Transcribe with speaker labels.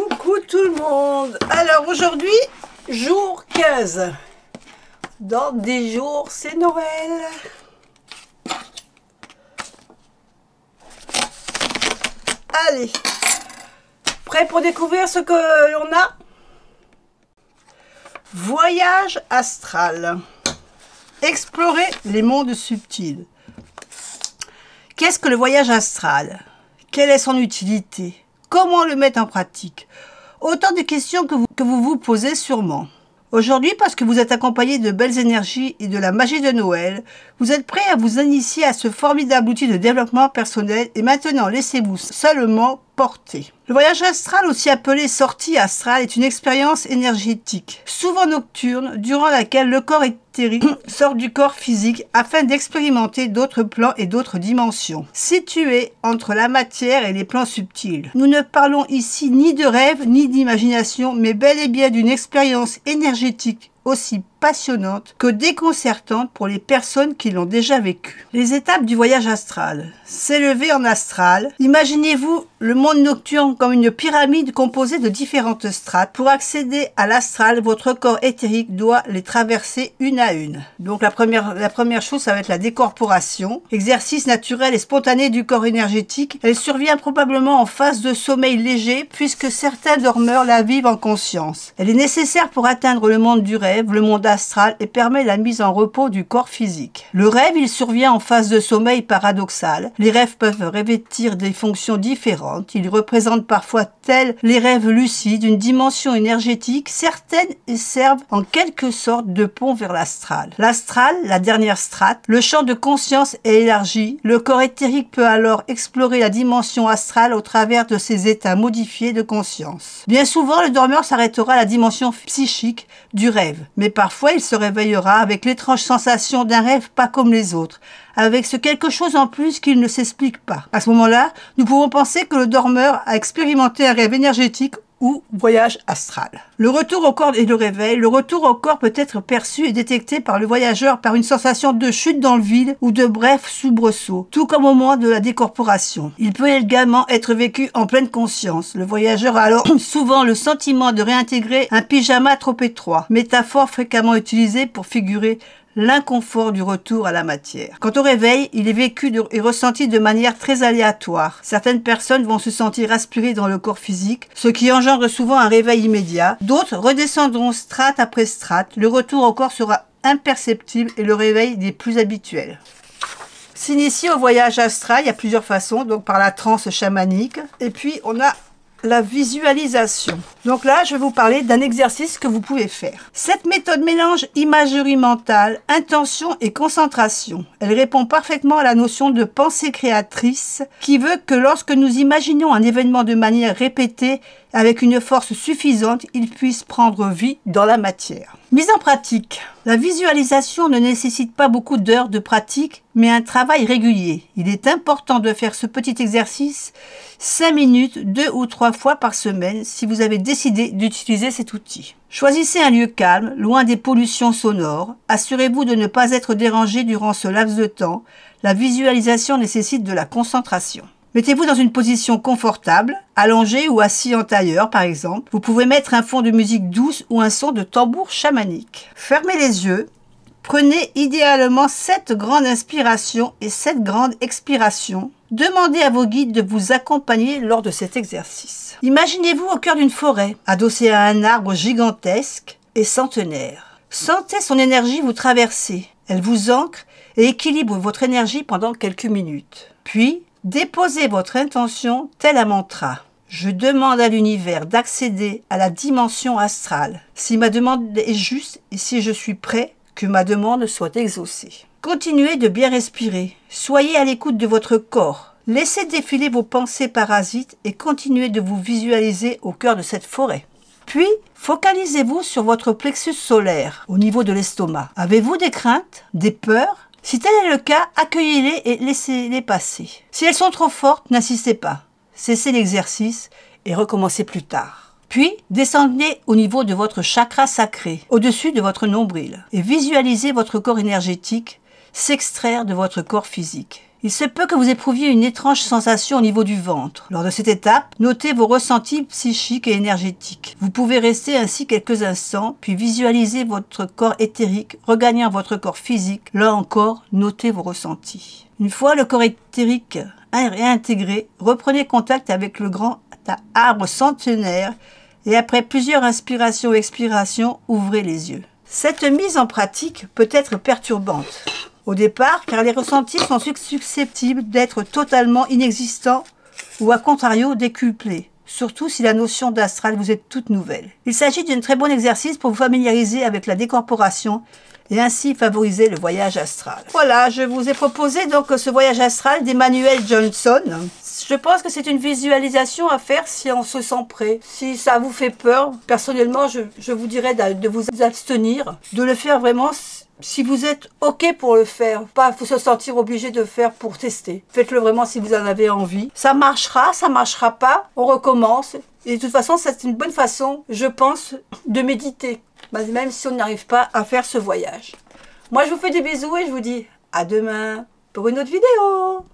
Speaker 1: Coucou tout le monde. Alors aujourd'hui, jour 15. Dans des jours, c'est Noël. Allez, prêt pour découvrir ce que l'on a? Voyage astral. Explorer les mondes subtils. Qu'est-ce que le voyage astral? Quelle est son utilité? Comment le mettre en pratique? Autant de questions que vous vous posez sûrement. Aujourd'hui, parce que vous êtes accompagné de belles énergies et de la magie de Noël, vous êtes prêt à vous initier à ce formidable outil de développement personnel et maintenant laissez-vous seulement porter. Le voyage astral, aussi appelé sortie astrale, est une expérience énergétique, souvent nocturne, durant laquelle le corps éthérique sort du corps physique afin d'expérimenter d'autres plans et d'autres dimensions, situés entre la matière et les plans subtils. Nous ne parlons ici ni de rêve ni d'imagination, mais bel et bien d'une expérience énergétique aussi passionnante que déconcertante pour les personnes qui l'ont déjà vécu. Les étapes du voyage astral. S'élever en astral. Imaginez-vous le monde nocturne comme une pyramide composée de différentes strates. Pour accéder à l'astral, votre corps éthérique doit les traverser une à une. Donc la première chose, ça va être la décorporation. Exercice naturel et spontané du corps énergétique. Elle survient probablement en phase de sommeil léger puisque certains dormeurs la vivent en conscience. Elle est nécessaire pour atteindre le monde du rêve, le monde astral, et permet la mise en repos du corps physique. Le rêve, il survient en phase de sommeil paradoxal. Les rêves peuvent revêtir des fonctions différentes. Ils représentent parfois, tels les rêves lucides, une dimension énergétique. Certaines servent en quelque sorte de pont vers l'astral. L'astral, la dernière strate, le champ de conscience est élargi. Le corps éthérique peut alors explorer la dimension astrale au travers de ses états modifiés de conscience. Bien souvent, le dormeur s'arrêtera à la dimension psychique du rêve, mais parfois il se réveillera avec l'étrange sensation d'un rêve pas comme les autres, avec ce quelque chose en plus qu'il ne s'explique pas. À ce moment-là, nous pouvons penser que le dormeur a expérimenté un rêve énergétique ou voyage astral. Le retour au corps et le réveil. Le retour au corps peut être perçu et détecté par le voyageur par une sensation de chute dans le vide ou de brefs soubresauts, tout comme au moment de la décorporation. Il peut également être vécu en pleine conscience. Le voyageur a alors souvent le sentiment de réintégrer un pyjama trop étroit, métaphore fréquemment utilisée pour figurer l'inconfort du retour à la matière. Quant au réveil, il est vécu et ressenti de manière très aléatoire. Certaines personnes vont se sentir aspirées dans le corps physique, ce qui engendre souvent un réveil immédiat. D'autres redescendront strate après strate. Le retour au corps sera imperceptible et le réveil des plus habituels. S'initier au voyage astral, il y a plusieurs façons, donc par la transe chamanique. Et puis on a la visualisation. Donc là, je vais vous parler d'un exercice que vous pouvez faire. Cette méthode mélange imagerie mentale, intention et concentration. Elle répond parfaitement à la notion de pensée créatrice qui veut que lorsque nous imaginons un événement de manière répétée avec une force suffisante, il puisse prendre vie dans la matière. Mise en pratique. La visualisation ne nécessite pas beaucoup d'heures de pratique, mais un travail régulier. Il est important de faire ce petit exercice 5 minutes, 2 ou 3 fois par semaine si vous avez décidé d'utiliser cet outil. Choisissez un lieu calme, loin des pollutions sonores. Assurez-vous de ne pas être dérangé durant ce laps de temps. La visualisation nécessite de la concentration. Mettez-vous dans une position confortable, allongé ou assis en tailleur par exemple. Vous pouvez mettre un fond de musique douce ou un son de tambour chamanique. Fermez les yeux. Prenez idéalement 7 grandes inspirations et 7 grandes expirations. Demandez à vos guides de vous accompagner lors de cet exercice. Imaginez-vous au cœur d'une forêt, adossé à un arbre gigantesque et centenaire. Sentez son énergie vous traverser. Elle vous ancre et équilibre votre énergie pendant quelques minutes. Puis, déposez votre intention tel un mantra. Je demande à l'univers d'accéder à la dimension astrale. Si ma demande est juste et si je suis prêt, que ma demande soit exaucée. Continuez de bien respirer. Soyez à l'écoute de votre corps. Laissez défiler vos pensées parasites et continuez de vous visualiser au cœur de cette forêt. Puis, focalisez-vous sur votre plexus solaire, au niveau de l'estomac. Avez-vous des craintes, des peurs? Si tel est le cas, accueillez-les et laissez-les passer. Si elles sont trop fortes, n'insistez pas. Cessez l'exercice et recommencez plus tard. Puis, descendez au niveau de votre chakra sacré, au-dessus de votre nombril, et visualisez votre corps énergétique s'extraire de votre corps physique. Il se peut que vous éprouviez une étrange sensation au niveau du ventre. Lors de cette étape, notez vos ressentis psychiques et énergétiques. Vous pouvez rester ainsi quelques instants, puis visualiser votre corps éthérique regagnant votre corps physique. Là encore, notez vos ressentis. Une fois le corps éthérique réintégré, reprenez contact avec le grand arbre centenaire et après plusieurs inspirations et expirations, ouvrez les yeux. Cette mise en pratique peut être perturbante au départ car les ressentis sont susceptibles d'être totalement inexistants ou à contrario décuplés, surtout si la notion d'astral vous est toute nouvelle. Il s'agit d'un très bon exercice pour vous familiariser avec la décorporation et ainsi favoriser le voyage astral. Voilà, je vous ai proposé donc ce voyage astral d'Emmanuel Johnson. Je pense que c'est une visualisation à faire si on se sent prêt. Si ça vous fait peur, personnellement, je vous dirais de vous abstenir, de le faire vraiment si vous êtes OK pour le faire. Pas faut se sentir obligé de le faire pour tester. Faites-le vraiment si vous en avez envie. Ça marchera pas, on recommence. Et de toute façon, c'est une bonne façon, je pense, de méditer. Même si on n'arrive pas à faire ce voyage. Moi, je vous fais des bisous et je vous dis à demain pour une autre vidéo.